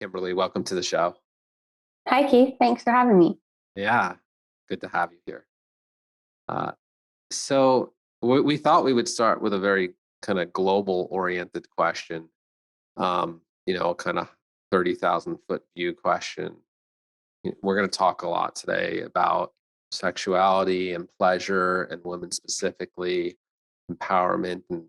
Kimberly. Welcome to the show. Hi, Keith. Thanks for having me. Yeah, good to have you here. Uh, so we thought we would start with a very kind of global oriented question, kind of 30,000 foot view question. We're going to talk a lot today about sexuality and pleasure and women specifically, empowerment and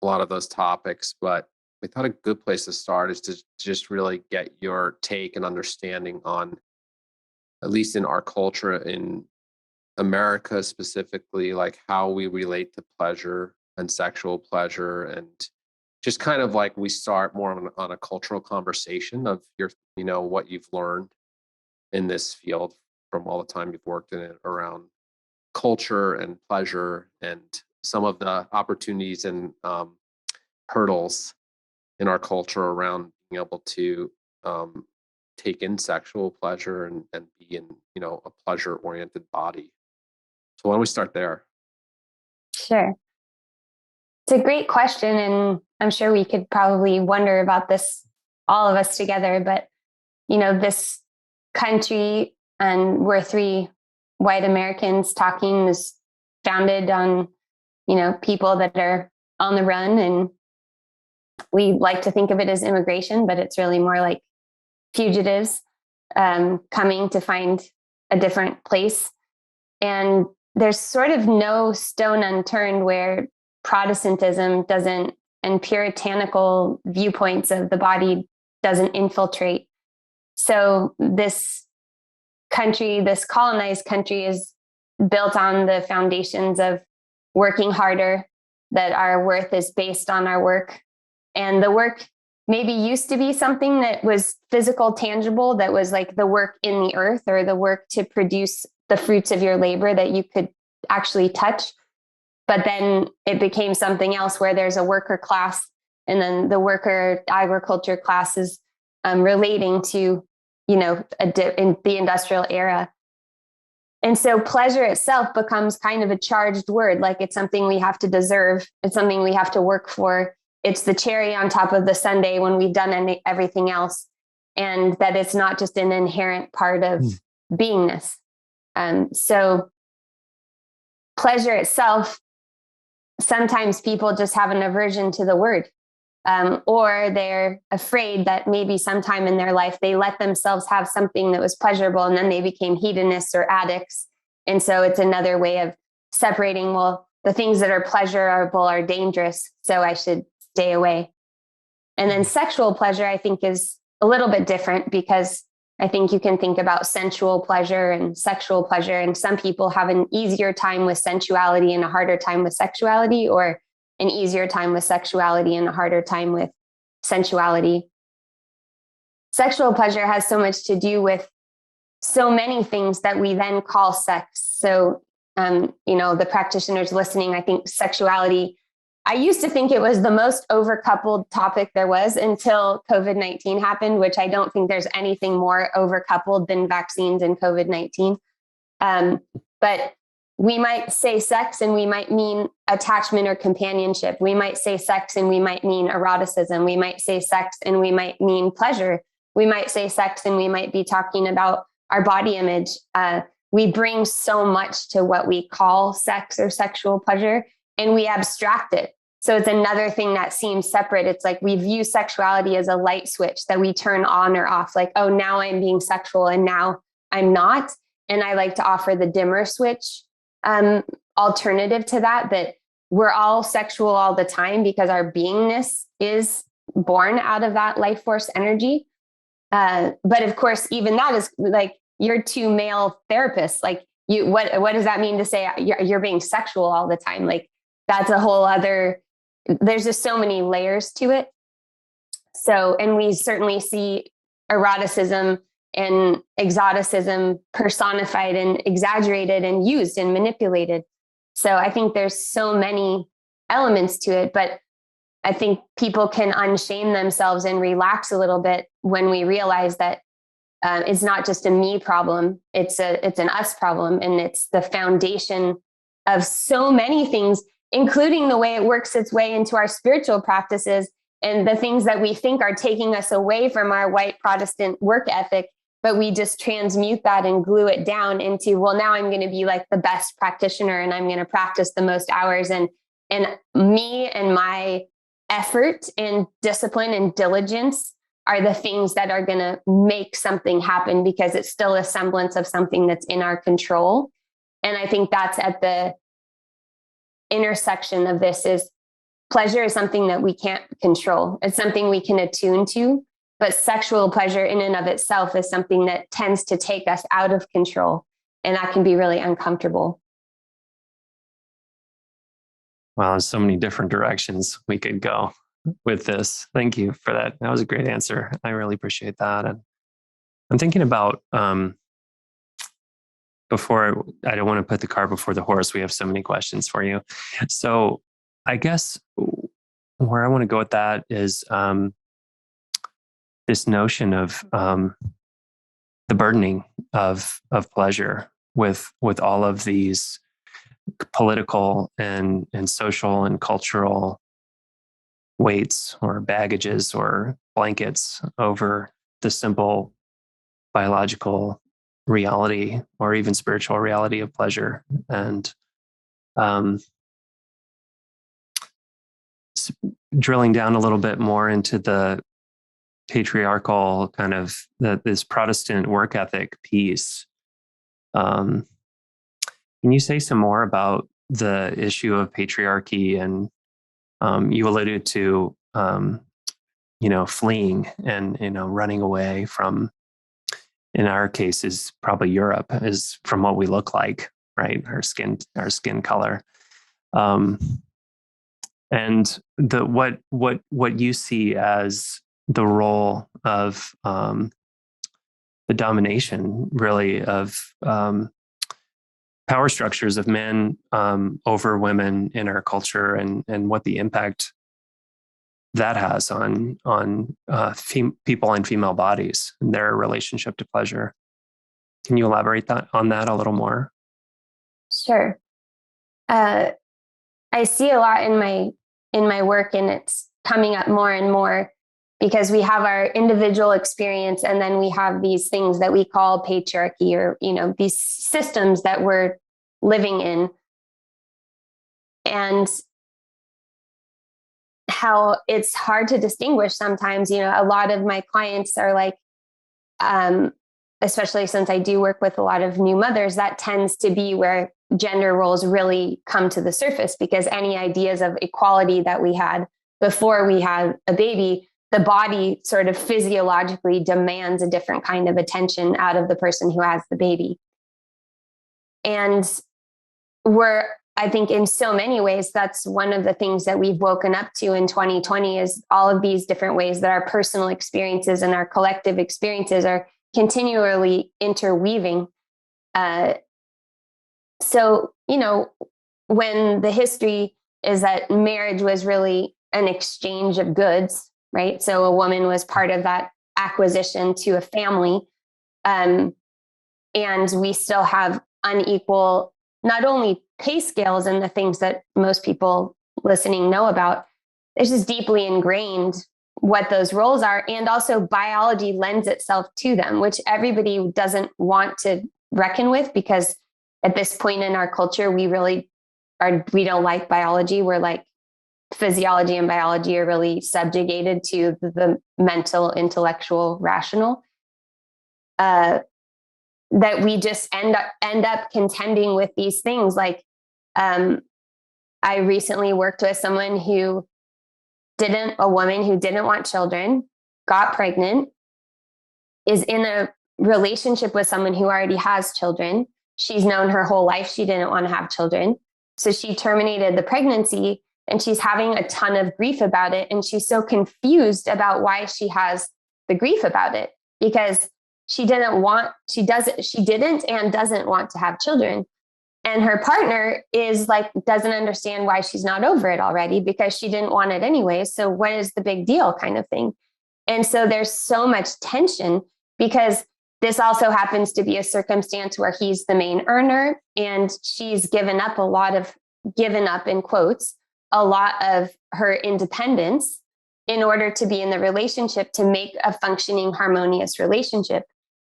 a lot of those topics. But we thought a good place to start is to just really get your take and understanding on, at least in our culture in America specifically, like how we relate to pleasure and sexual pleasure, and just kind of like we start more on a cultural conversation of what you've learned in this field from all the time you've worked in it around culture and pleasure and some of the opportunities and hurdles in our culture around being able to take in sexual pleasure and be in a pleasure oriented body. So why don't we start there? Sure. It's a great question, and I'm sure we could probably wonder about this, all of us together. But, this country, and we're three white Americans talking, is founded on, people that are on the run. And we like to think of it as immigration, but it's really more like fugitives coming to find a different place. And there's sort of no stone unturned where Protestantism doesn't, and puritanical viewpoints of the body doesn't infiltrate. So this country, this colonized country, is built on the foundations of working harder, that our worth is based on our work. And the work maybe used to be something that was physical, tangible, that was like the work in the earth or the work to produce the fruits of your labor that you could actually touch. But then it became something else where there's a worker class, and then the worker agriculture class is relating to, in the industrial era. And so pleasure itself becomes kind of a charged word, like it's something we have to deserve. It's something we have to work for. It's the cherry on top of the sundae when we've done everything else. And that it's not just an inherent part of beingness. So pleasure itself, sometimes people just have an aversion to the word, or they're afraid that maybe sometime in their life they let themselves have something that was pleasurable and then they became hedonists or addicts. And so it's another way of separating, well, the things that are pleasurable are dangerous, so I should stay away. And then sexual pleasure, I think, is a little bit different, because I think you can think about sensual pleasure and sexual pleasure, and some people have an easier time with sensuality and a harder time with sexuality, or an easier time with sexuality and a harder time with sensuality. Sexual pleasure has so much to do with so many things that we then call sex. So, the practitioners listening, I think sexuality, I used to think it was the most overcoupled topic there was until COVID-19 happened, which I don't think there's anything more overcoupled than vaccines and COVID-19. But we might say sex and we might mean attachment or companionship. We might say sex and we might mean eroticism. We might say sex and we might mean pleasure. We might say sex and we might be talking about our body image. We bring so much to what we call sex or sexual pleasure, and we abstract it. So it's another thing that seems separate. It's like we view sexuality as a light switch that we turn on or off. Like, oh, now I'm being sexual and now I'm not. And I like to offer the dimmer switch alternative to that, that we're all sexual all the time because our beingness is born out of that life force energy. But of course, even that is like, you're two male therapists. Like, what does that mean to say you're being sexual all the time? Like, that's a whole other, there's just so many layers to it. So, and we certainly see eroticism and exoticism personified and exaggerated and used and manipulated. So I think there's so many elements to it, but I think people can unshame themselves and relax a little bit when we realize that it's not just a me problem, it's an us problem, and it's the foundation of so many things, including the way it works its way into our spiritual practices and the things that we think are taking us away from our white Protestant work ethic, but we just transmute that and glue it down into, well, now I'm going to be like the best practitioner and I'm going to practice the most hours, and me and my effort and discipline and diligence are the things that are going to make something happen, because it's still a semblance of something that's in our control. And I think that's at the intersection of this. Is pleasure is something that we can't control. It's something we can attune to, but sexual pleasure in and of itself is something that tends to take us out of control, and that can be really uncomfortable. Wow, there's so many different directions we could go with this. Thank you for that. That was a great answer. I really appreciate that. And I'm thinking about before, I don't want to put the cart before the horse. We have so many questions for you. So I guess where I want to go with that is this notion of the burdening of pleasure with all of these political and social and cultural weights or baggages or blankets over the simple biological reality or even spiritual reality of pleasure. And drilling down a little bit more into the patriarchal kind of this Protestant work ethic piece. Can you say some more about the issue of patriarchy? And you alluded to, fleeing and, running away from, in our case, is probably Europe, is from what we look like, right? Our skin color. And what you see as the role of the domination, really, of power structures of men over women in our culture, and what the impact that has on people and female bodies and their relationship to pleasure. Can you elaborate on that a little more? Sure. I see a lot in my work, and it's coming up more and more, because we have our individual experience, and then we have these things that we call patriarchy, or these systems that we're living in, and how it's hard to distinguish sometimes. A lot of my clients are like, especially since I do work with a lot of new mothers, that tends to be where gender roles really come to the surface, because any ideas of equality that we had before we had a baby, the body sort of physiologically demands a different kind of attention out of the person who has the baby. And I think in so many ways, that's one of the things that we've woken up to in 2020, is all of these different ways that our personal experiences and our collective experiences are continually interweaving. So, when the history is that marriage was really an exchange of goods, right? So a woman was part of that acquisition to a family. And we still have unequal, not only pay scales and the things that most people listening know about, it's just deeply ingrained what those roles are. And also biology lends itself to them, which everybody doesn't want to reckon with, because at this point in our culture, we don't like biology. We're like, physiology and biology are really subjugated to the mental, intellectual, rational. That we just end up contending with these things. Like, I recently worked with a woman who didn't want children, got pregnant, is in a relationship with someone who already has children. She's known her whole life she didn't want to have children. So she terminated the pregnancy, and she's having a ton of grief about it. And she's so confused about why she has the grief about it, because she didn't and doesn't want to have children. And her partner doesn't understand why she's not over it already, because she didn't want it anyway. So what is the big deal, kind of thing? And so there's so much tension, because this also happens to be a circumstance where he's the main earner, and she's given up in quotes, a lot of her independence in order to be in the relationship, to make a functioning, harmonious relationship.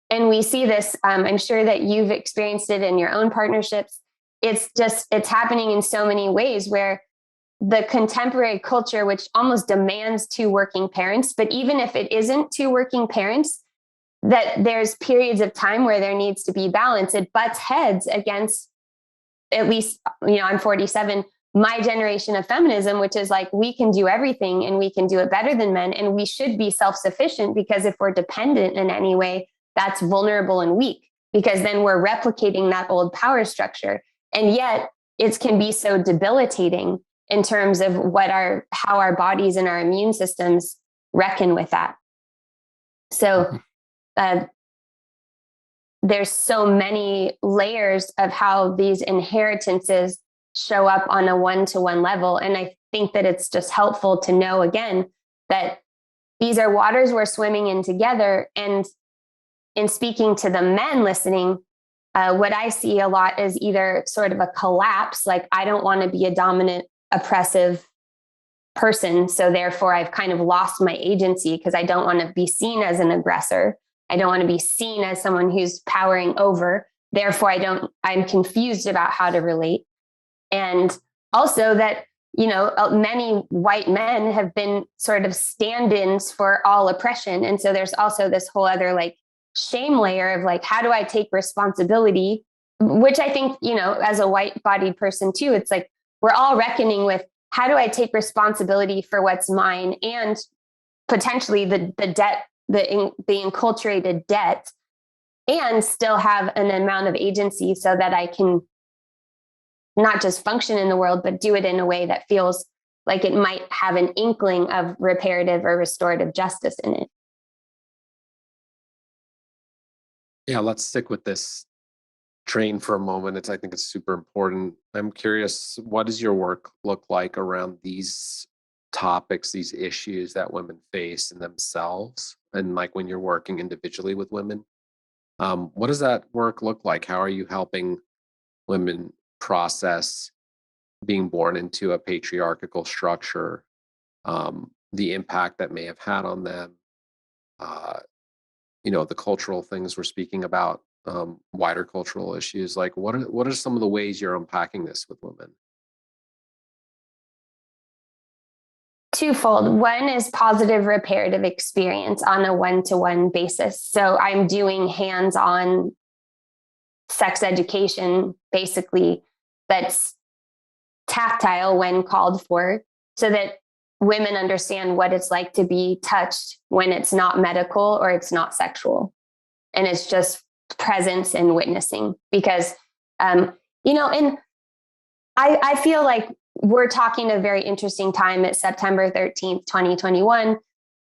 And we see this, I'm sure that you've experienced it in your own partnerships. It's happening in so many ways where the contemporary culture, which almost demands two working parents, but even if it isn't two working parents, that there's periods of time where there needs to be balance. It butts heads against, at least, I'm 47, my generation of feminism, which is like, we can do everything and we can do it better than men. And we should be self-sufficient, because if we're dependent in any way, that's vulnerable and weak, because then we're replicating that old power structure. And yet it can be so debilitating in terms of how our bodies and our immune systems reckon with that. So there's so many layers of how these inheritances show up on a one-to-one level. And I think that it's just helpful to know, again, that these are waters we're swimming in together. And in speaking to the men listening, what I see a lot is either sort of a collapse, like, I don't want to be a dominant, oppressive person, so therefore I've kind of lost my agency because I don't want to be seen as an aggressor. I don't want to be seen as someone who's powering over. Therefore, I'm confused about how to relate. And also that, many white men have been sort of stand-ins for all oppression. And so there's also this whole other shame layer of how do I take responsibility, which I think, as a white-bodied person too, it's like, we're all reckoning with, how do I take responsibility for what's mine, and potentially the debt, the enculturated debt, and still have an amount of agency so that I can not just function in the world, but do it in a way that feels like it might have an inkling of reparative or restorative justice in it. Yeah, let's stick with this train for a moment. I think it's super important. I'm curious, what does your work look like around these topics, these issues that women face in themselves? And when you're working individually with women, what does that work look like? How are you helping women process being born into a patriarchal structure, the impact that may have had on them, the cultural things we're speaking about, wider cultural issues? What are some of the ways you're unpacking this with women? Twofold. One is positive reparative experience on a one-to-one basis. So I'm doing hands-on sex education, basically, that's tactile when called for, so that women understand what it's like to be touched when it's not medical or it's not sexual. And it's just presence and witnessing. Because, and I feel like we're talking a very interesting time at September 13th, 2021.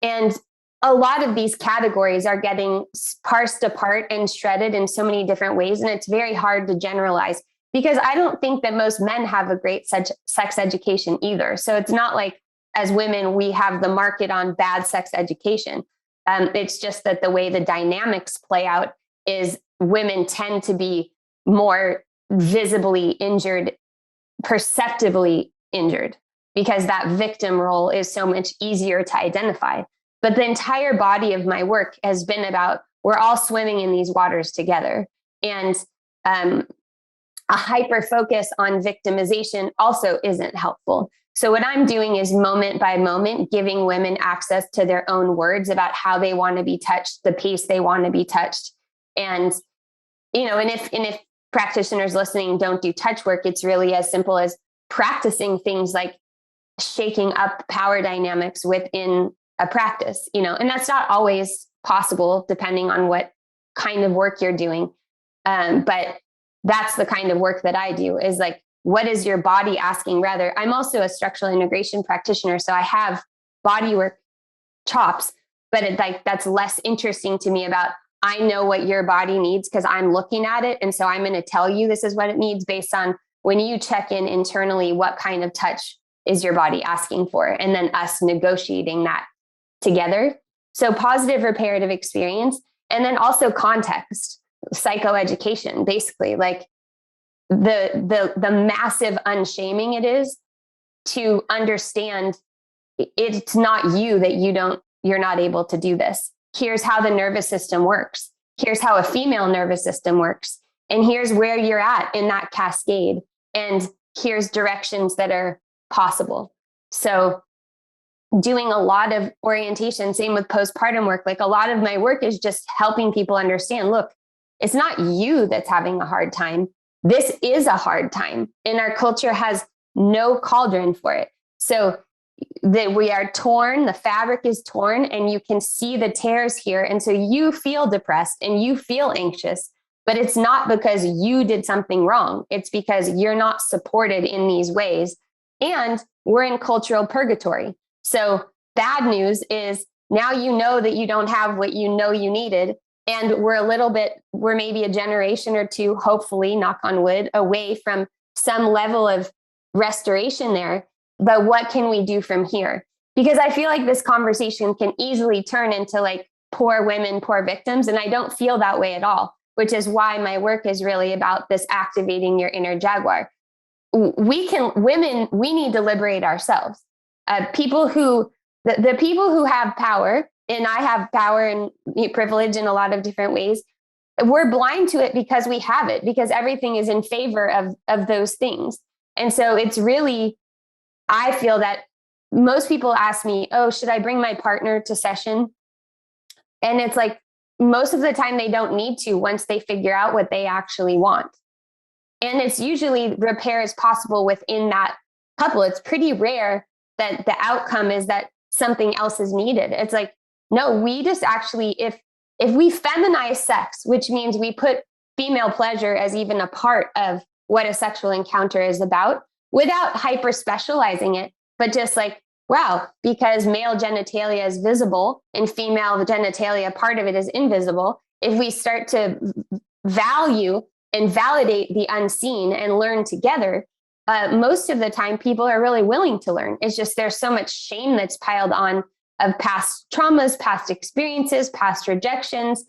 And a lot of these categories are getting parsed apart and shredded in so many different ways. And it's very hard to generalize, because I don't think that most men have a great sex education either. So it's not like, as women, we have the market on bad sex education. It's just that the way the dynamics play out is women tend to be more visibly injured, perceptibly injured, because that victim role is so much easier to identify. But the entire body of my work has been about, we're all swimming in these waters together. And a hyper focus on victimization also isn't helpful. So what I'm doing is moment by moment, giving women access to their own words about how they want to be touched, the pace they want to be touched. And, and if practitioners listening don't do touch work, it's really as simple as practicing things like shaking up power dynamics within a practice, and that's not always possible depending on what kind of work you're doing. But that's the kind of work that I do, is what is your body asking? Rather, I'm also a structural integration practitioner, so I have bodywork chops, but that's less interesting to me. About, I know what your body needs because I'm looking at it. And so I'm going to tell you this is what it needs based on when you check in internally, what kind of touch is your body asking for? And then us negotiating that together. So positive reparative experience, and then also context, psychoeducation, basically, the massive unshaming it is to understand it's not you that you're not able to do this. Here's how the nervous system works. Here's how a female nervous system works. And here's where you're at in that cascade. And here's directions that are possible. So doing a lot of orientation, same with postpartum work, like a lot of my work is just helping people understand, look, it's not you that's having a hard time. This is a hard time. And our culture has no cauldron for it. So that we are torn, the fabric is torn, and you can see the tears here. And so you feel depressed and you feel anxious, but it's not because you did something wrong. It's because you're not supported in these ways. And we're in cultural purgatory. So bad news is now you know that you don't have what you know you needed. And we're maybe a generation or two, hopefully, knock on wood, away from some level of restoration there. But what can we do from here? Because I feel like this conversation can easily turn into like poor women, poor victims. And I don't feel that way at all, which is why my work is really about this activating your inner jaguar. We need to liberate ourselves. The people who have power, and I have power and privilege in a lot of different ways, we're blind to it because we have it, because everything is in favor of those things. And so it's really, I feel that most people ask me, oh, should I bring my partner to session? And it's like, most of the time they don't need to once they figure out what they actually want. And it's usually repair is possible within that couple. It's pretty rare that the outcome is that something else is needed. It's like, no, we just actually, if we feminize sex, which means we put female pleasure as even a part of what a sexual encounter is about, without hyper specializing it, but just like, wow, because male genitalia is visible and female genitalia, part of it is invisible. If we start to value and validate the unseen and learn together, most of the time people are really willing to learn. It's just there's so much shame that's piled on of past traumas, past experiences, past rejections,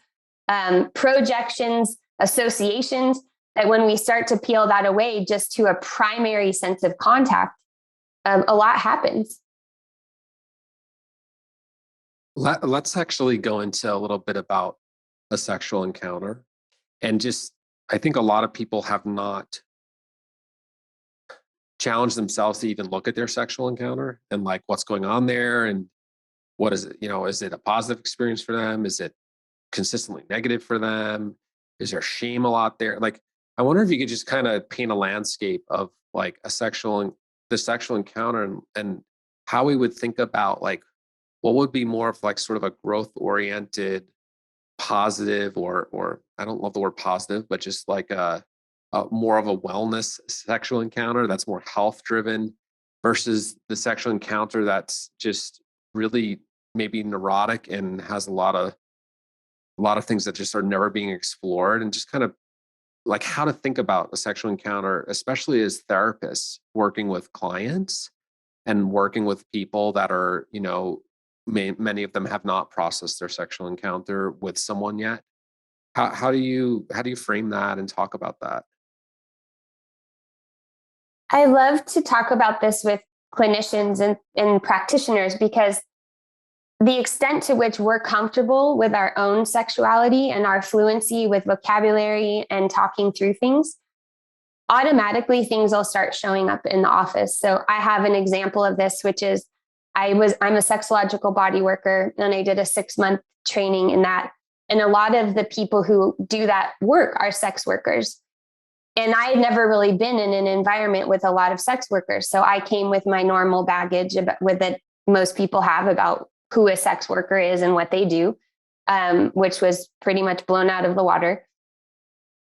projections, associations, that when we start to peel that away just to a primary sense of contact, a lot happens. Let's actually go into a little bit about a sexual encounter. And just, I think a lot of people have not challenged themselves to even look at their sexual encounter and like what's going on there and what is it, is it a positive experience for them? Is it consistently negative for them? Is there shame a lot there? Like, I wonder if you could just kind of paint a landscape of like the sexual encounter and how we would think about like what would be more of like sort of a growth oriented positive or I don't love the word positive, but just like a more of a wellness sexual encounter that's more health driven versus the sexual encounter that's just really maybe neurotic and has a lot of things that just are never being explored, and just kind of like how to think about a sexual encounter, especially as therapists working with clients and working with people that are, many of them have not processed their sexual encounter with someone yet. How do you frame that and talk about that? I love to talk about this with clinicians and practitioners, because the extent to which we're comfortable with our own sexuality and our fluency with vocabulary and talking through things, automatically things will start showing up in the office. So I have an example of this, which is I'm a sexological bodyworker, and I did a 6-month training in that. And a lot of the people who do that work are sex workers. And I had never really been in an environment with a lot of sex workers. So I came with my normal baggage that most people have about who a sex worker is and what they do, which was pretty much blown out of the water.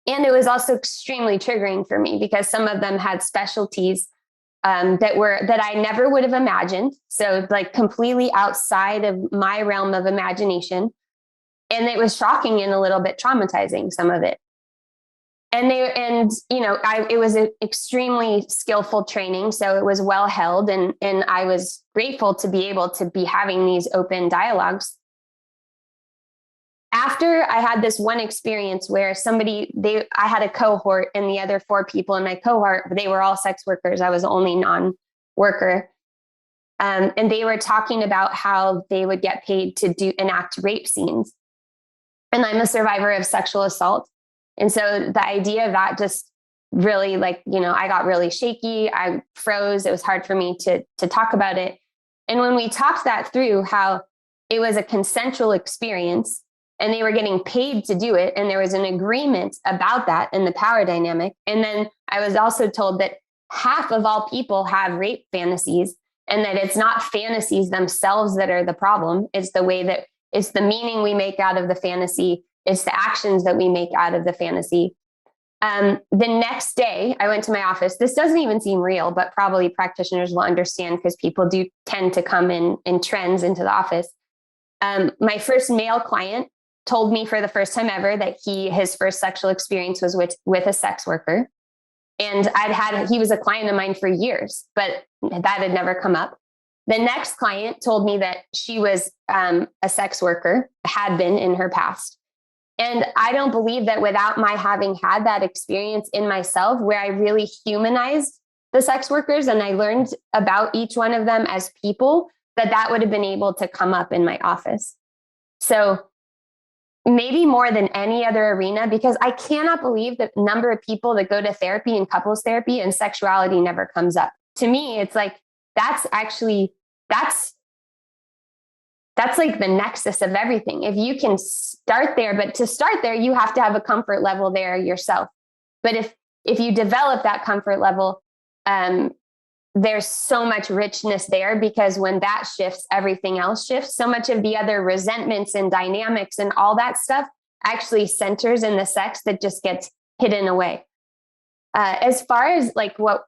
And it was also extremely triggering for me because some of them had specialties that I never would have imagined. So like completely outside of my realm of imagination. And it was shocking and a little bit traumatizing, some of it. It was an extremely skillful training. So it was well held, and I was grateful to be able to be having these open dialogues. After I had this one experience where I had a cohort, and the other 4 people in my cohort, they were all sex workers. I was the only non-worker. And they were talking about how they would get paid to enact rape scenes. And I'm a survivor of sexual assault. And so the idea of that just really, like, I got really shaky. I froze. It was hard for me to talk about it. And when we talked that through, how it was a consensual experience and they were getting paid to do it, and there was an agreement about that in the power dynamic. And then I was also told that half of all people have rape fantasies, and that it's not fantasies themselves that are the problem. It's the way that it's the meaning we make out of the fantasy. It's the actions that we make out of the fantasy. The next day, I went to my office. This doesn't even seem real, but probably practitioners will understand because people do tend to come in trends into the office. My first male client told me for the first time ever that his first sexual experience was with a sex worker. And he was a client of mine for years, but that had never come up. The next client told me that she was a sex worker, had been in her past. And I don't believe that without my having had that experience in myself, where I really humanized the sex workers and I learned about each one of them as people, that would have been able to come up in my office. So maybe more than any other arena, because I cannot believe the number of people that go to therapy and couples therapy and sexuality never comes up. To me, it's like, that's like the nexus of everything. If you can start there, but to start there, you have to have a comfort level there yourself. But if you develop that comfort level, there's so much richness there, because when that shifts, everything else shifts. So much of the other resentments and dynamics and all that stuff actually centers in the sex that just gets hidden away. As far as like what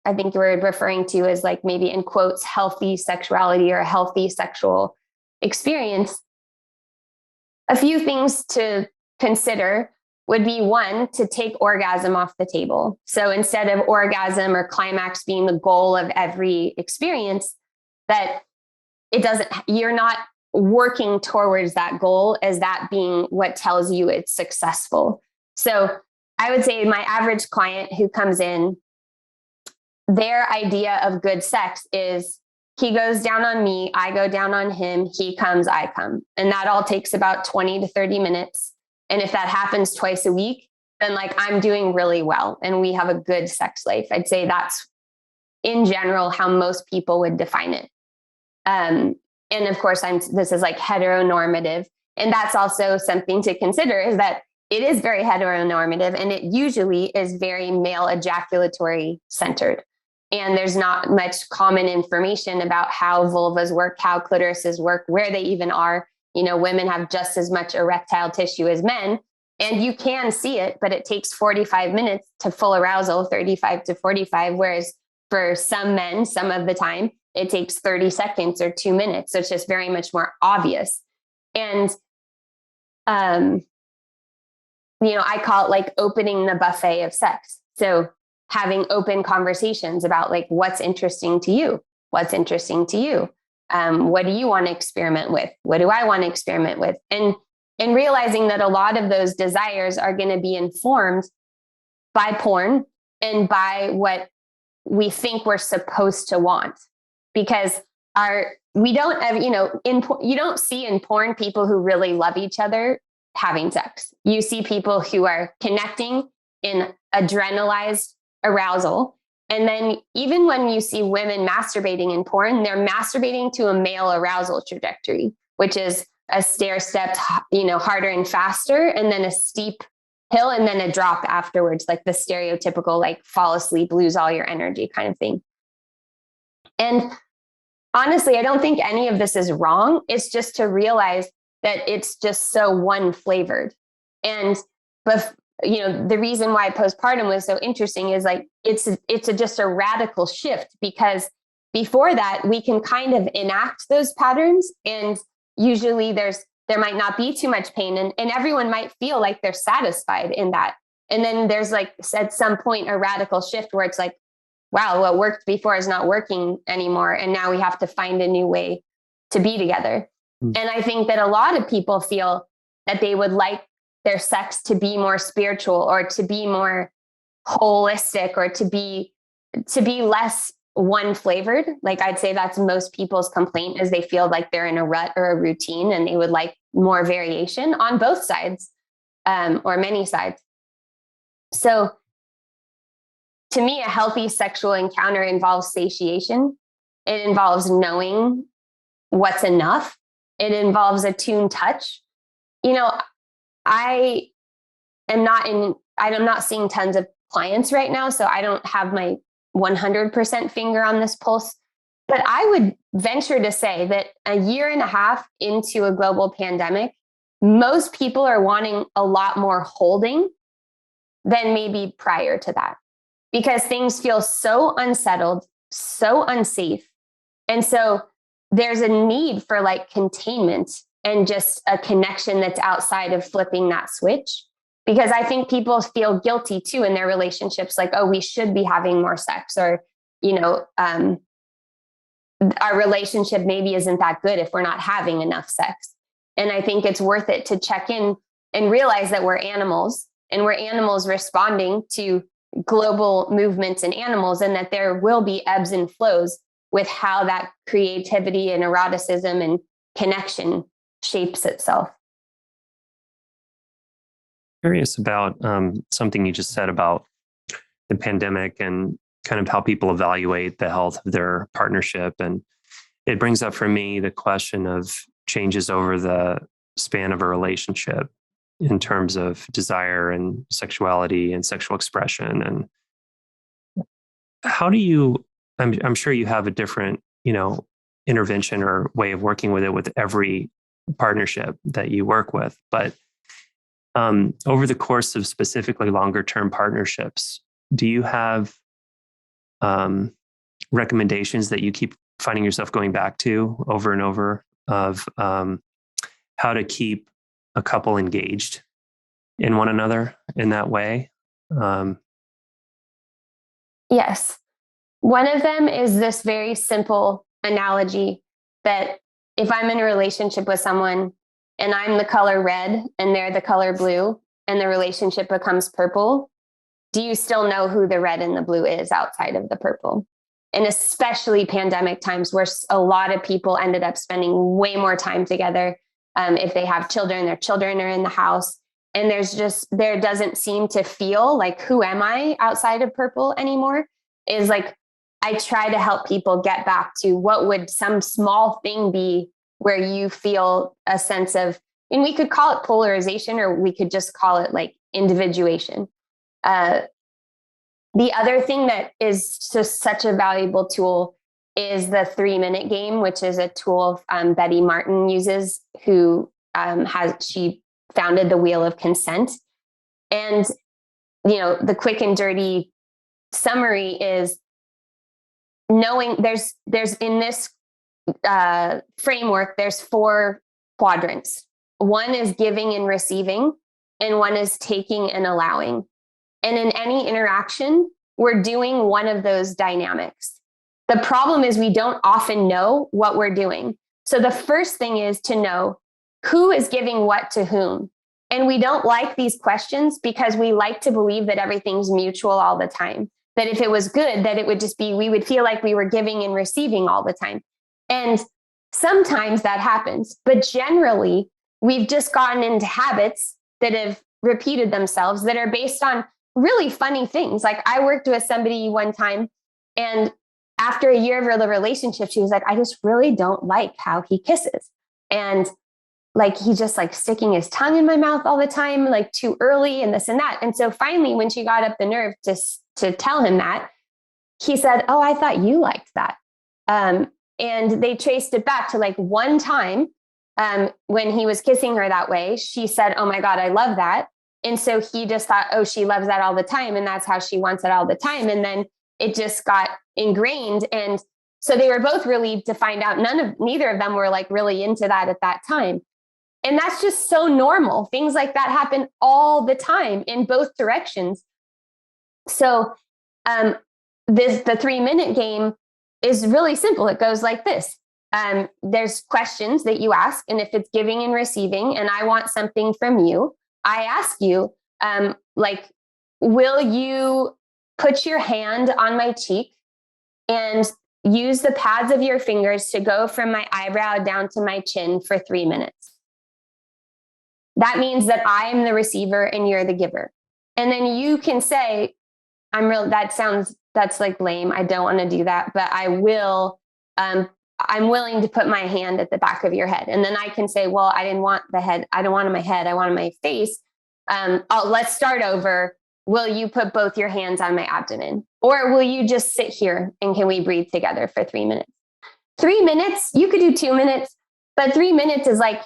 I think you were referring to as like maybe in quotes, healthy sexuality or a healthy sexual experience, a few things to consider would be, one, to take orgasm off the table. So instead of orgasm or climax being the goal of every experience, that you're not working towards that goal as that being what tells you it's successful. So I would say my average client who comes in, their idea of good sex is he goes down on me, I go down on him, he comes, I come. And that all takes about 20 to 30 minutes. And if that happens twice a week, then like I'm doing really well and we have a good sex life. I'd say that's in general how most people would define it. And of course, this is like heteronormative. And that's also something to consider, is that it is very heteronormative and it usually is very male ejaculatory centered. And there's not much common information about how vulvas work, how clitorises work, where they even are. Women have just as much erectile tissue as men, and you can see it, but it takes 45 minutes to full arousal, 35 to 45. Whereas for some men, some of the time, it takes 30 seconds or 2 minutes. So it's just very much more obvious. And, I call it like opening the buffet of sex. So having open conversations about like, what's interesting to you? What's interesting to you? What do you want to experiment with? What do I want to experiment with? And realizing that a lot of those desires are going to be informed by porn and by what we think we're supposed to want, because you don't see in porn people who really love each other having sex. You see people who are connecting in adrenalized arousal. And then even when you see women masturbating in porn, they're masturbating to a male arousal trajectory, which is a stair step, harder and faster, and then a steep hill and then a drop afterwards, like the stereotypical, like fall asleep, lose all your energy kind of thing. And honestly, I don't think any of this is wrong. It's just to realize that it's just so one flavored. And the reason why postpartum was so interesting is like it's just a radical shift, because before that we can kind of enact those patterns, and usually there might not be too much pain, and everyone might feel like they're satisfied in that. And then there's like at some point a radical shift where it's like, wow, what worked before is not working anymore, and now we have to find a new way to be together. And I think that a lot of people feel that they would like their sex to be more spiritual, or to be more holistic, or to be less one flavored. Like I'd say that's most people's complaint, is they feel like they're in a rut or a routine, and they would like more variation on both sides, or many sides. So to me, a healthy sexual encounter involves satiation. It involves knowing what's enough. It involves attuned touch. You know, I'm not seeing tons of clients right now, so I don't have my 100% finger on this pulse. But I would venture to say that a year and a half into a global pandemic, most people are wanting a lot more holding than maybe prior to that, because things feel so unsettled, so unsafe. And so there's a need for like containment and just a connection that's outside of flipping that switch. Because I think people feel guilty too in their relationships, like, oh, we should be having more sex, or, you know, our relationship maybe isn't that good if we're not having enough sex. And I think it's worth it to check in and realize that we're animals, and we're animals responding to global movements in animals, and that there will be ebbs and flows with how that creativity and eroticism and connection shapes itself. Curious about something you just said about the pandemic and kind of how people evaluate the health of their partnership. And it brings up for me the question of changes over the span of a relationship in terms of desire and sexuality and sexual expression. And how do you, I'm sure you have a different, intervention or way of working with it with every partnership that you work with. But over the course of specifically longer term partnerships, do you have recommendations that you keep finding yourself going back to over and over of how to keep a couple engaged in one another in that way? Yes. One of them is this very simple analogy that if I'm in a relationship with someone and I'm the color red and they're the color blue and the relationship becomes purple, do you still know who the red and the blue is outside of the purple? And especially pandemic times, where a lot of people ended up spending way more time together. If they have children, their children are in the house. And there doesn't seem to feel like, who am I outside of purple anymore? Is like, I try to help people get back to what would some small thing be where you feel a sense of, and we could call it polarization, or we could just call it like individuation. The other thing that is just such a valuable tool is the 3-minute game, which is a tool Betty Martin uses, who she founded the Wheel of Consent. And, the quick and dirty summary is knowing there's in this framework, there's 4 quadrants. One is giving and receiving, and one is taking and allowing. And in any interaction, we're doing one of those dynamics. The problem is we don't often know what we're doing. So the first thing is to know who is giving what to whom. And we don't like these questions because we like to believe that everything's mutual all the time. That if it was good, that it would just be, we would feel like we were giving and receiving all the time. And sometimes that happens, but generally we've just gotten into habits that have repeated themselves that are based on really funny things. Like I worked with somebody one time, and after a year of the relationship, she was like, I just really don't like how he kisses. And like, he just like sticking his tongue in my mouth all the time, like too early and this and that. And so finally, when she got up the nerve to tell him that, he said, oh, I thought you liked that. And they traced it back to like one time when he was kissing her that way, she said, oh my God, I love that. And so he just thought, oh, she loves that all the time. And that's how she wants it all the time. And then it just got ingrained. And so they were both relieved to find out neither of them were like really into that at that time. And that's just so normal. Things like that happen all the time in both directions. So the 3-minute game is really simple. It goes like this. There's questions that you ask, and if it's giving and receiving, and I want something from you, I ask you, like, will you put your hand on my cheek and use the pads of your fingers to go from my eyebrow down to my chin for 3 minutes. That means that I'm the receiver and you're the giver. And then you can say, that's like lame. I don't want to do that, but I will, I'm willing to put my hand at the back of your head. And then I can say, well, I didn't want the head. I don't want my head. I wanted my face. Let's start over. Will you put both your hands on my abdomen? Or will you just sit here and can we breathe together for 3 minutes? 3 minutes, you could do 2 minutes, but 3 minutes is like,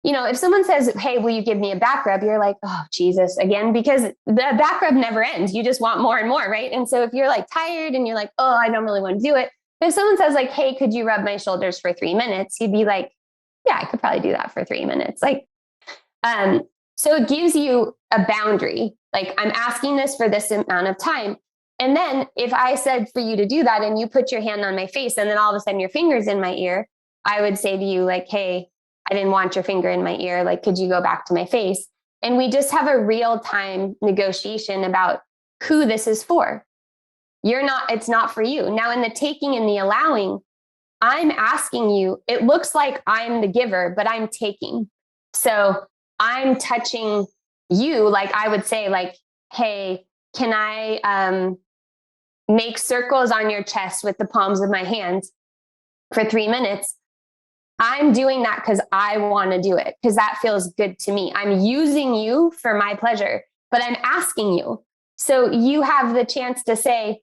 if someone says, hey, will you give me a back rub? You're like, oh, Jesus, again, because the back rub never ends. You just want more and more, right? And so if you're like tired and you're like, oh, I don't really want to do it. But if someone says like, hey, could you rub my shoulders for 3 minutes? You'd be like, yeah, I could probably do that for 3 minutes. So it gives you a boundary. Like, I'm asking this for this amount of time. And then if I said for you to do that and you put your hand on my face and then all of a sudden your finger's in my ear, I would say to you like, hey, I didn't want your finger in my ear. Like, could you go back to my face? And we just have a real time negotiation about who this is for. It's not for you. Now in the taking and the allowing, I'm asking you, it looks like I'm the giver, but I'm taking. So I'm touching you. Like I would say like, hey, can I make circles on your chest with the palms of my hands for 3 minutes? I'm doing that because I want to do it, because that feels good to me. I'm using you for my pleasure, but I'm asking you. So you have the chance to say,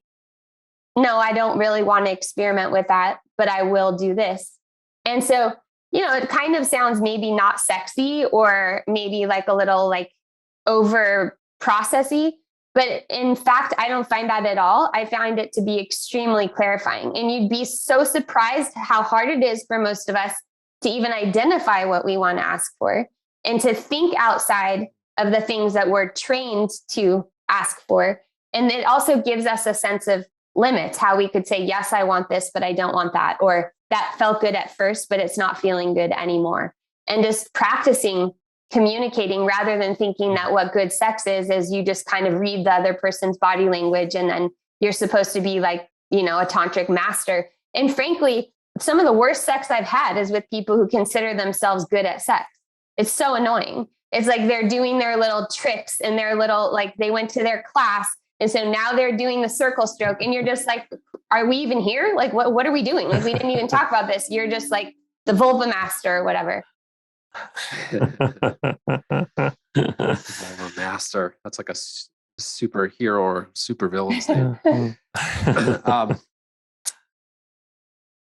no, I don't really want to experiment with that, but I will do this. And so, it kind of sounds maybe not sexy or maybe like a little like over processy, but in fact, I don't find that at all. I find it to be extremely clarifying. And you'd be so surprised how hard it is for most of us to even identify what we want to ask for and to think outside of the things that we're trained to ask for. And it also gives us a sense of limits, how we could say, yes, I want this, but I don't want that. Or that felt good at first, but it's not feeling good anymore. And just practicing communicating rather than thinking that what good sex is you just kind of read the other person's body language and then you're supposed to be like, a tantric master. And frankly, some of the worst sex I've had is with people who consider themselves good at sex. It's so annoying. It's like they're doing their little tricks and their little, like they went to their class. And so now they're doing the circle stroke and you're just like, are we even here? Like, what are we doing? Like, we didn't even talk about this. You're just like the vulva master or whatever. Vulva master. That's like a superhero or supervillain's name.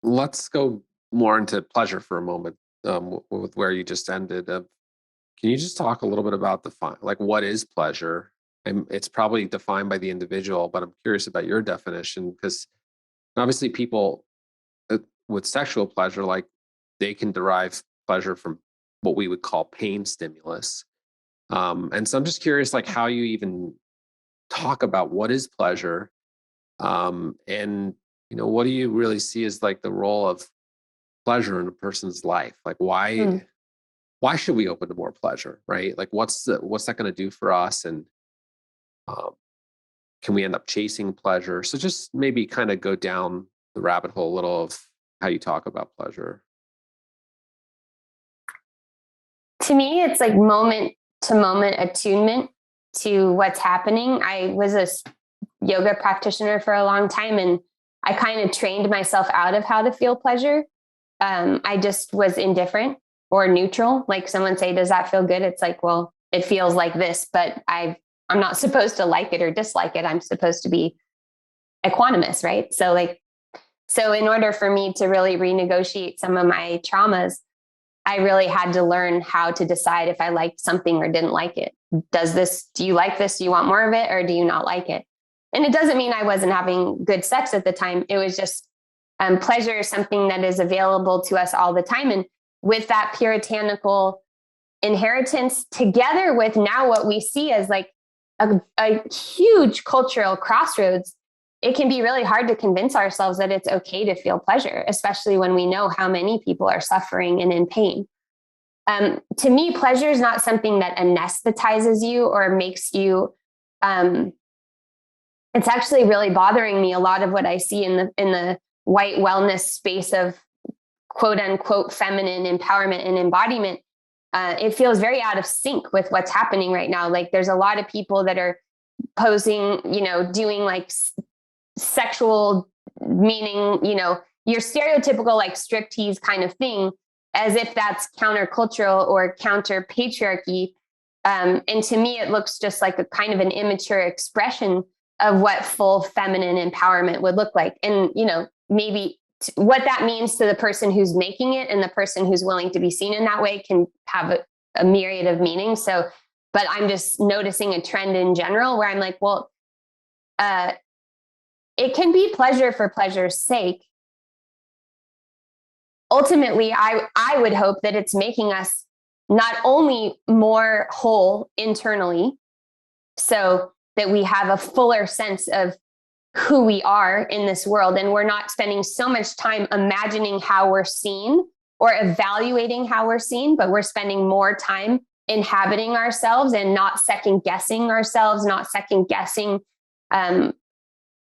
Let's go more into pleasure for a moment, with where you just ended. Can you just talk a little bit about what is pleasure? And it's probably defined by the individual, but I'm curious about your definition, because obviously people with sexual pleasure, like they can derive pleasure from what we would call pain stimulus. And so I'm just curious, like how you even talk about what is pleasure, and what do you really see as like the role of pleasure in a person's life? Like why should we open to more pleasure, right? Like what's that going to do for us? And can we end up chasing pleasure? So just maybe kind of go down the rabbit hole a little of how you talk about pleasure. To me, it's like moment to moment attunement to what's happening. I was a yoga practitioner for a long time, and I kind of trained myself out of how to feel pleasure. I just was indifferent or neutral. Like someone say, does that feel good? It's like, well, it feels like this, but I'm not supposed to like it or dislike it. I'm supposed to be equanimous, right? So in order for me to really renegotiate some of my traumas, I really had to learn how to decide if I liked something or didn't like it. Do you like this? Do you want more of it? Or do you not like it? And it doesn't mean I wasn't having good sex at the time. It was just pleasure is something that is available to us all the time. And with that puritanical inheritance together with now what we see as like a huge cultural crossroads, it can be really hard to convince ourselves that it's okay to feel pleasure, especially when we know how many people are suffering and in pain. To me, pleasure is not something that anesthetizes you or makes you it's actually really bothering me. A lot of what I see in the white wellness space of quote unquote feminine empowerment and embodiment, it feels very out of sync with what's happening right now. Like there's a lot of people that are posing, doing like sexual, meaning, your stereotypical like striptease kind of thing, as if that's countercultural or counter patriarchy. And to me, it looks just like a kind of an immature expression of what full feminine empowerment would look like. And, maybe what that means to the person who's making it and the person who's willing to be seen in that way can have a myriad of meanings. So, but I'm just noticing a trend in general where I'm like, well, it can be pleasure for pleasure's sake. Ultimately, I would hope that it's making us not only more whole internally, so that we have a fuller sense of who we are in this world, and we're not spending so much time imagining how we're seen or evaluating how we're seen, but we're spending more time inhabiting ourselves and not second guessing ourselves, not second guessing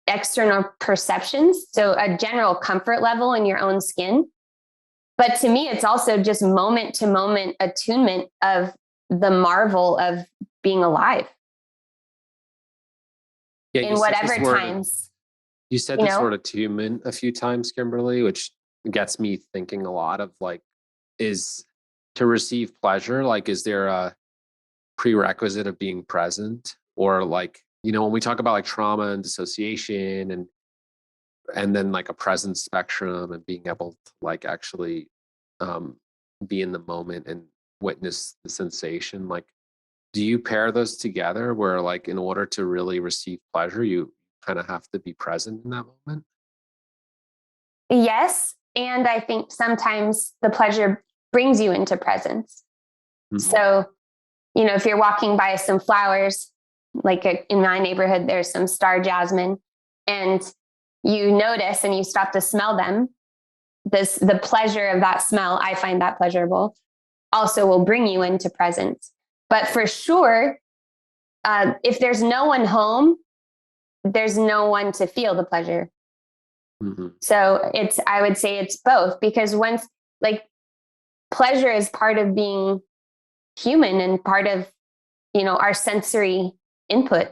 external perceptions. So a general comfort level in your own skin. But to me, it's also just moment to moment attunement of the marvel of being alive. Yeah, in whatever times. You said this word attunement a few times, Kimberly, which gets me thinking a lot of like, is to receive pleasure, like, is there a prerequisite of being present? Or like, when we talk about like trauma and dissociation and then like a presence spectrum and being able to like actually be in the moment and witness the sensation, like, do you pair those together where like in order to really receive pleasure, you kind of have to be present in that moment? Yes. And I think sometimes the pleasure brings you into presence. Mm-hmm. So, if you're walking by some flowers, like in my neighborhood, there's some star jasmine, and you notice and you stop to smell them. The pleasure of that smell, I find that pleasurable, also will bring you into presence. But for sure, if there's no one home, there's no one to feel the pleasure. Mm-hmm. So I would say it's both, because once like pleasure is part of being human and part of, our sensory input.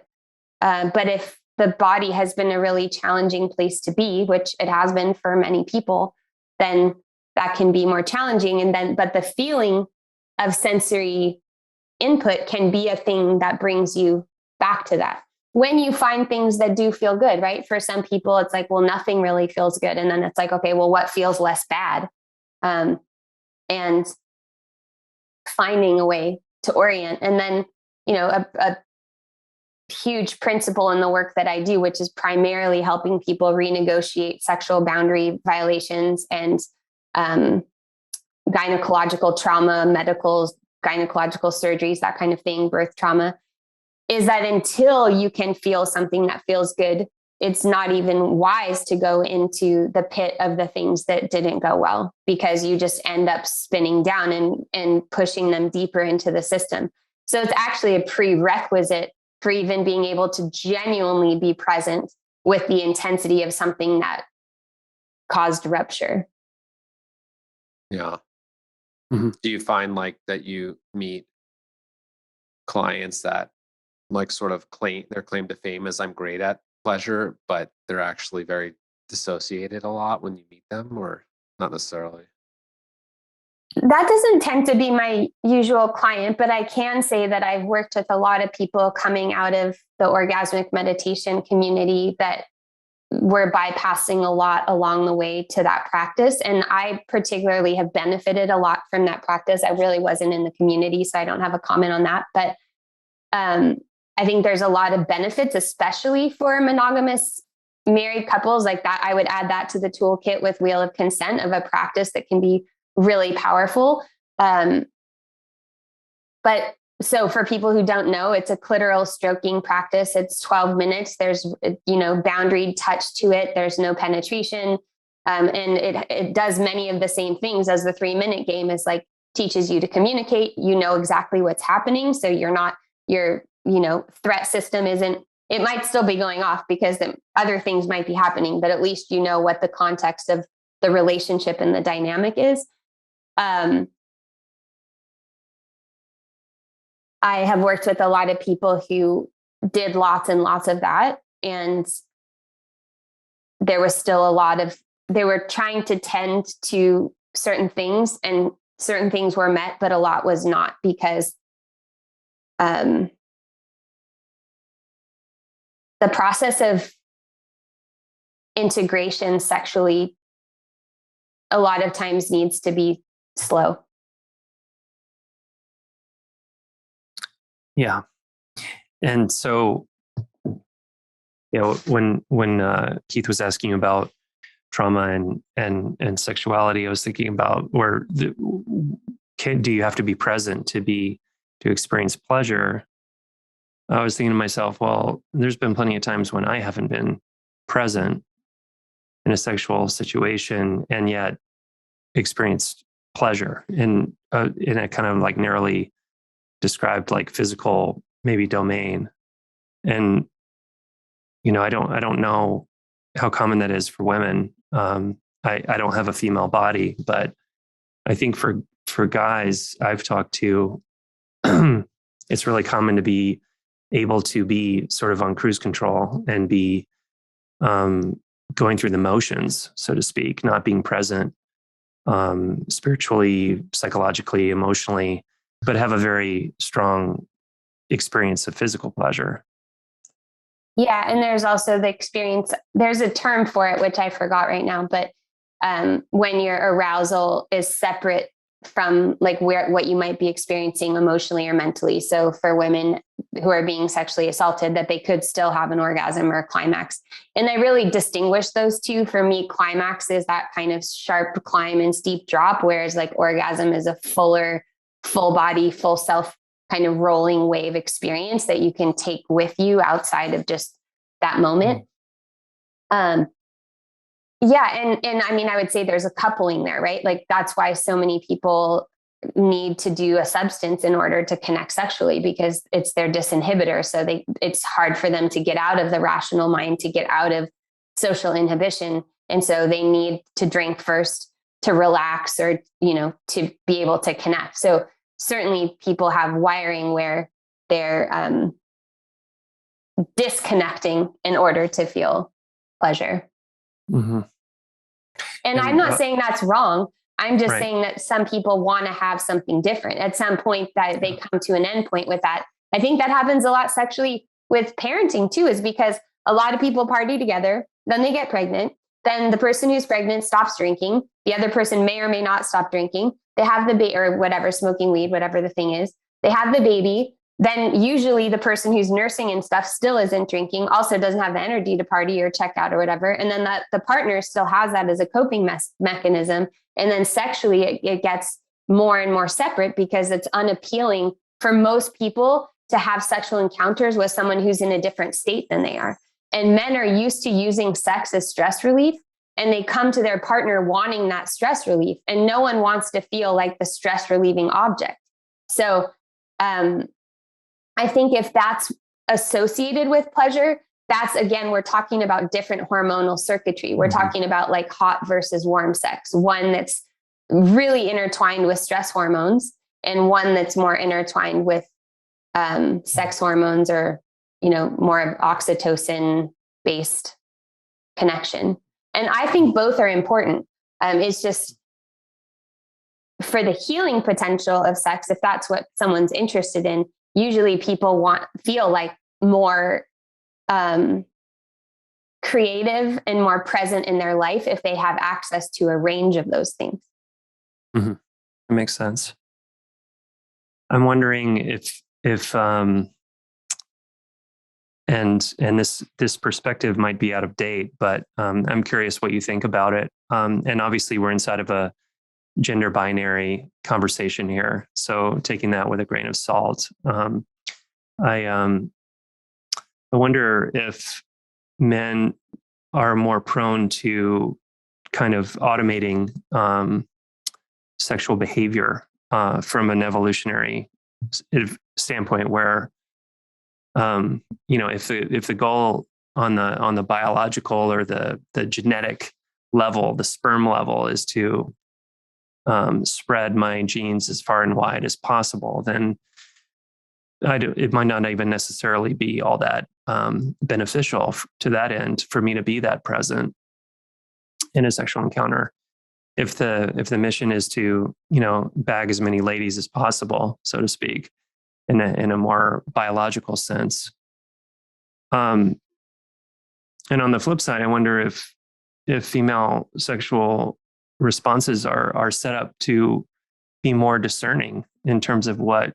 But if the body has been a really challenging place to be, which it has been for many people, then that can be more challenging. But the feeling of sensory input can be a thing that brings you back to that. When you find things that do feel good, right? For some people, it's like, well, nothing really feels good. And then it's like, okay, well, what feels less bad? And finding a way to orient. And then, a huge principle in the work that I do, which is primarily helping people renegotiate sexual boundary violations and gynecological trauma, medical gynecological surgeries, that kind of thing, birth trauma, is that until you can feel something that feels good, it's not even wise to go into the pit of the things that didn't go well, because you just end up spinning down and pushing them deeper into the system. So it's actually a prerequisite for even being able to genuinely be present with the intensity of something that caused rupture. Yeah. Mm-hmm. Do you find like that you meet clients that like sort of their claim to fame is I'm great at pleasure, but they're actually very dissociated a lot when you meet them, or not necessarily? That doesn't tend to be my usual client, but I can say that I've worked with a lot of people coming out of the orgasmic meditation community that were bypassing a lot along the way to that practice. And I particularly have benefited a lot from that practice. I really wasn't in the community, so I don't have a comment on that. But I think there's a lot of benefits, especially for monogamous married couples like that. I would add that to the toolkit with Wheel of Consent, of a practice that can be really powerful. But so for people who don't know, it's a clitoral stroking practice. It's 12 minutes. There's, boundaried touch to it. There's no penetration. And it does many of the same things as the 3-minute game. Is like teaches you to communicate, exactly what's happening. So your threat system isn't it might still be going off because other things might be happening, but at least you know what the context of the relationship and the dynamic is. I have worked with a lot of people who did lots and lots of that, and there was still they were trying to tend to certain things, and certain things were met, but a lot was not, because the process of integration sexually a lot of times needs to be slow. Yeah. And so, when Keith was asking about trauma and sexuality, I was thinking about do you have to be present to experience pleasure? I was thinking to myself, well, there's been plenty of times when I haven't been present in a sexual situation and yet experienced pleasure in a kind of like narrowly described like physical maybe domain. And I don't know how common that is for women. I don't have a female body, but I think for guys I've talked to, it's really common to be able to be sort of on cruise control and be going through the motions, so to speak, not being present spiritually, psychologically, emotionally, but have a very strong experience of physical pleasure. Yeah. And there's also the experience, there's a term for it, which I forgot right now, but when your arousal is separate from like what you might be experiencing emotionally or mentally. So for women who are being sexually assaulted, that they could still have an orgasm or a climax. And I really distinguish those two. For me, climax is that kind of sharp climb and steep drop, whereas like orgasm is a full body, full self kind of rolling wave experience that you can take with you outside of just that moment. Yeah. And I mean, I would say there's a coupling there, right? Like that's why so many people need to do a substance in order to connect sexually, because it's their disinhibitor. So it's hard for them to get out of the rational mind, to get out of social inhibition. And so they need to drink first to relax, or, to be able to connect. So certainly people have wiring where they're disconnecting in order to feel pleasure. Mm-hmm. And I'm not saying that's wrong. I'm just right. saying that some people want to have something different at some point, that they come to an end point with that. I think that happens a lot sexually with parenting too, is because a lot of people party together, then they get pregnant. Then the person who's pregnant stops drinking. The other person may or may not stop drinking. They have the baby, or whatever, smoking weed, whatever the thing is. They have the baby. Then usually the person who's nursing and stuff still isn't drinking, also doesn't have the energy to party or check out or whatever. And then the partner still has that as a coping mechanism. And then sexually, it gets more and more separate, because it's unappealing for most people to have sexual encounters with someone who's in a different state than they are. And men are used to using sex as stress relief, and they come to their partner wanting that stress relief. And no one wants to feel like the stress relieving object. So, I think if that's associated with pleasure, that's, again, we're talking about different hormonal circuitry. We're talking about like hot versus warm sex, one that's really intertwined with stress hormones, and one that's more intertwined with sex hormones, or, more of oxytocin based connection. And I think both are important. It's just for the healing potential of sex, if that's what someone's interested in, usually people feel like more creative and more present in their life if they have access to a range of those things. Mm-hmm. That makes sense. I'm wondering if and this perspective might be out of date, but I'm curious what you think about it. And obviously we're inside of a gender binary conversation here, so taking that with a grain of salt. I wonder if men are more prone to kind of automating sexual behavior from an evolutionary standpoint, where If the goal on the biological or the genetic level, the sperm level, is to spread my genes as far and wide as possible, then it might not even necessarily be all that beneficial to that end for me to be that present in a sexual encounter. If the mission is to, bag as many ladies as possible, so to speak, in a more biological sense. And on the flip side, I wonder if female sexual responses are set up to be more discerning in terms of what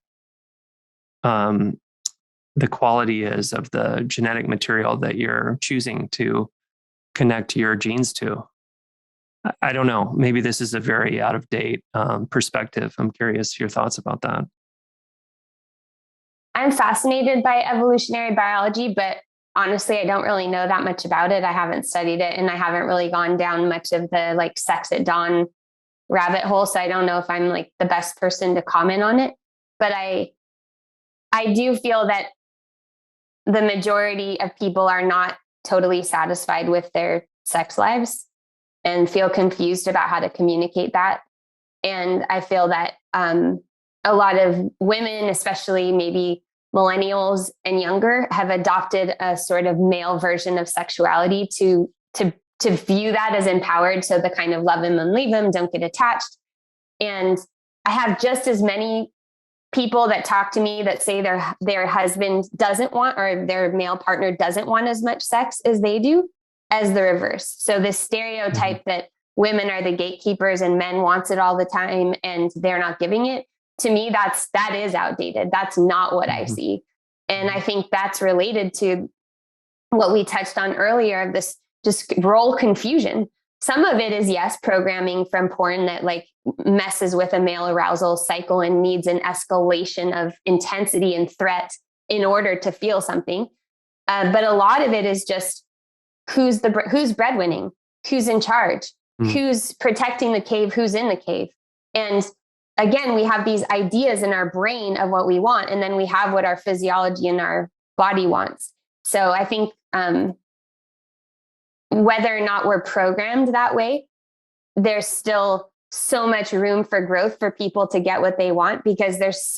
the quality is of the genetic material that you're choosing to connect your genes to. I don't know. Maybe this is a very out of date perspective. I'm curious your thoughts about that. I'm fascinated by evolutionary biology, but honestly, I don't really know that much about it. I haven't studied it, and I haven't really gone down much of the sex at dawn rabbit hole. So I don't know if I'm the best person to comment on it. But I do feel that the majority of people are not totally satisfied with their sex lives and feel confused about how to communicate that. And I feel that a lot of women, especially maybe millennials and younger, have adopted a sort of male version of sexuality to view that as empowered. So the kind of love him and leave him, don't get attached. And I have just as many people that talk to me that say their husband doesn't want, or their male partner doesn't want as much sex as they do, as the reverse. So this stereotype that women are the gatekeepers and men wants it all the time and they're not giving it, to me, that is outdated. That's not what I see. And I think that's related to what we touched on earlier, of this just role confusion. Some of it is, yes, programming from porn that messes with a male arousal cycle and needs an escalation of intensity and threat in order to feel something. But a lot of it is just who's breadwinning, who's in charge, who's protecting the cave, who's in the cave. And again, we have these ideas in our brain of what we want, and then we have what our physiology and our body wants. So I think whether or not we're programmed that way, there's still so much room for growth for people to get what they want, because there's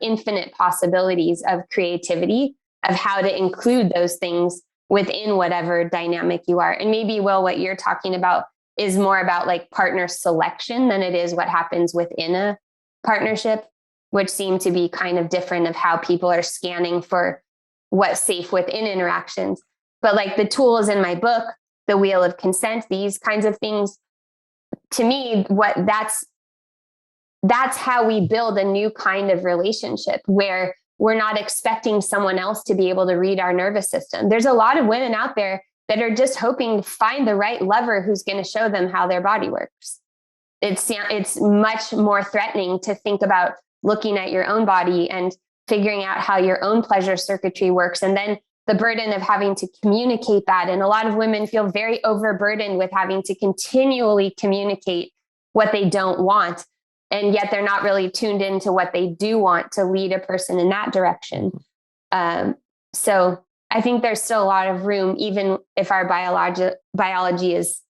infinite possibilities of creativity of how to include those things within whatever dynamic you are. And maybe, Will, what you're talking about is more about partner selection than it is what happens within a partnership, which seem to be kind of different of how people are scanning for what's safe within interactions. But the tools in my book, the wheel of consent, these kinds of things, to me, that's how we build a new kind of relationship where we're not expecting someone else to be able to read our nervous system. There's a lot of women out there that are just hoping to find the right lover who's going to show them how their body works. It's much more threatening to think about looking at your own body and figuring out how your own pleasure circuitry works, and then the burden of having to communicate that. And a lot of women feel very overburdened with having to continually communicate what they don't want. And yet they're not really tuned into what they do want to lead a person in that direction. So I think there's still a lot of room, even if our biology is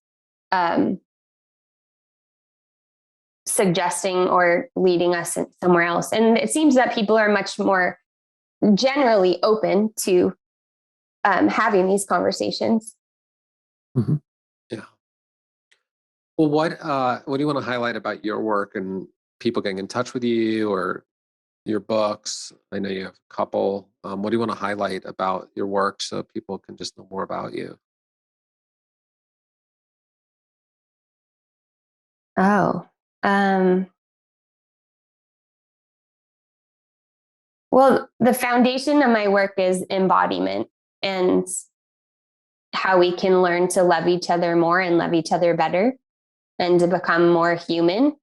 suggesting or leading us somewhere else. And it seems that people are much more generally open to having these conversations. Yeah. Well, what do you want to highlight about your work and people getting in touch with you, or your books? I know you have a couple. What do you want to highlight about your work so people can just know more about you? Oh, well, the foundation of my work is embodiment and how we can learn to love each other more and love each other better, and to become more human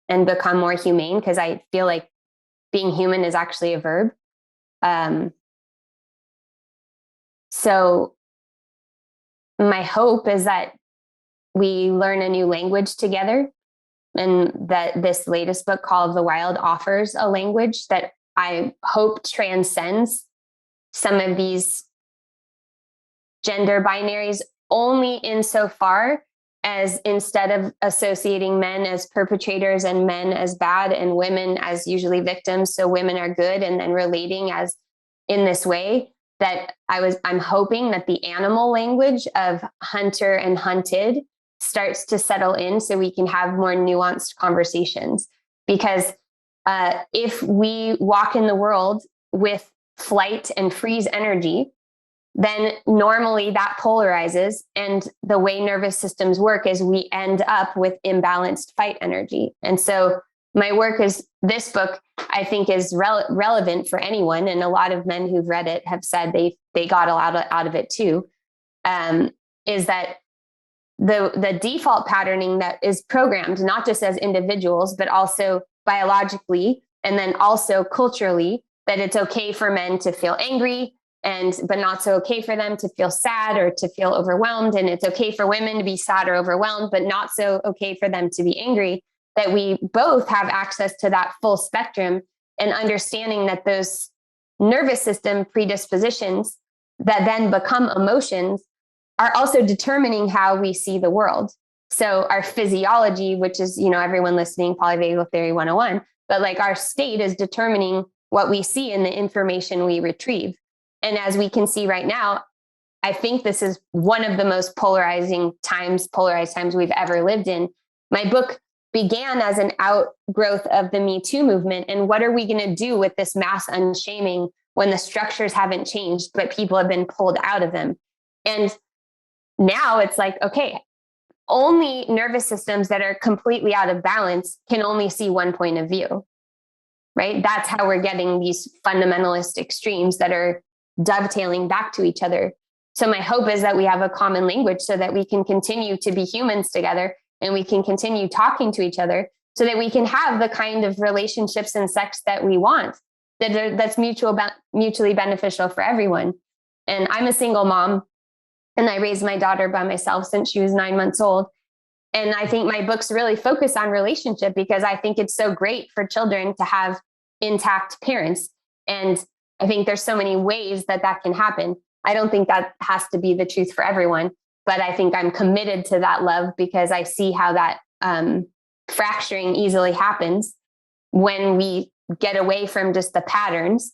and become more humane, because I feel like being human is actually a verb. So my hope is that we learn a new language together, and that this latest book, Call of the Wild, offers a language that I hope transcends some of these gender binaries only insofar as instead of associating men as perpetrators and men as bad and women as usually victims, so women are good, and then relating as in this way, that I'm hoping that the animal language of hunter and hunted starts to settle in so we can have more nuanced conversations. Because if we walk in the world with flight and freeze energy, then normally that polarizes. And the way nervous systems work is we end up with imbalanced fight energy. And so my work is, this book, I think, is relevant for anyone. And a lot of men who've read it have said they got a lot out of it too, is that the default patterning that is programmed, not just as individuals, but also biologically, and then also culturally, that it's okay for men to feel angry, but not so okay for them to feel sad or to feel overwhelmed. And it's okay for women to be sad or overwhelmed, but not so okay for them to be angry, that we both have access to that full spectrum, and understanding that those nervous system predispositions that then become emotions are also determining how we see the world. So our physiology, which is, everyone listening, polyvagal theory 101, but like our state is determining what we see in the information we retrieve. And as we can see right now, I think this is one of the most polarized times we've ever lived in. My book began as an outgrowth of the Me Too movement. And what are we going to do with this mass unshaming when the structures haven't changed, but people have been pulled out of them? And now it's like, okay, only nervous systems that are completely out of balance can only see one point of view, right? That's how we're getting these fundamentalist extremes that are dovetailing back to each other. So my hope is that we have a common language so that we can continue to be humans together, and we can continue talking to each other so that we can have the kind of relationships and sex that we want, that's mutually beneficial for everyone. And I'm a single mom, and I raised my daughter by myself since she was 9 months old. And I think my books really focus on relationship because I think it's so great for children to have intact parents. And I think there's so many ways that can happen. I don't think that has to be the truth for everyone, but I think I'm committed to that love because I see how that fracturing easily happens when we get away from just the patterns,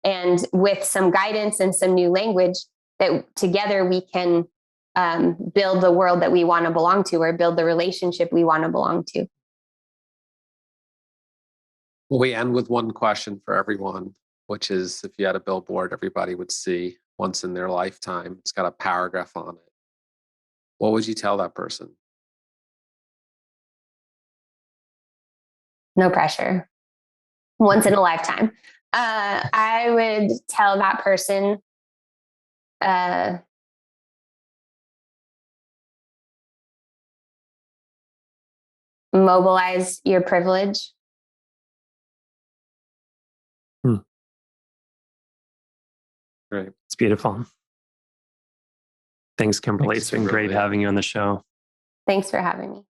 and with some guidance and some new language, that together we can build the world that we want to belong to, or build the relationship we want to belong to. Well, we end with one question for everyone, which is, if you had a billboard everybody would see once in their lifetime, it's got a paragraph on it, what would you tell that person? No pressure. Once in a lifetime. I would tell that person, mobilize your privilege. Great. It's beautiful. Thanks, Kimberly. It's been great having you on the show. Thanks for having me.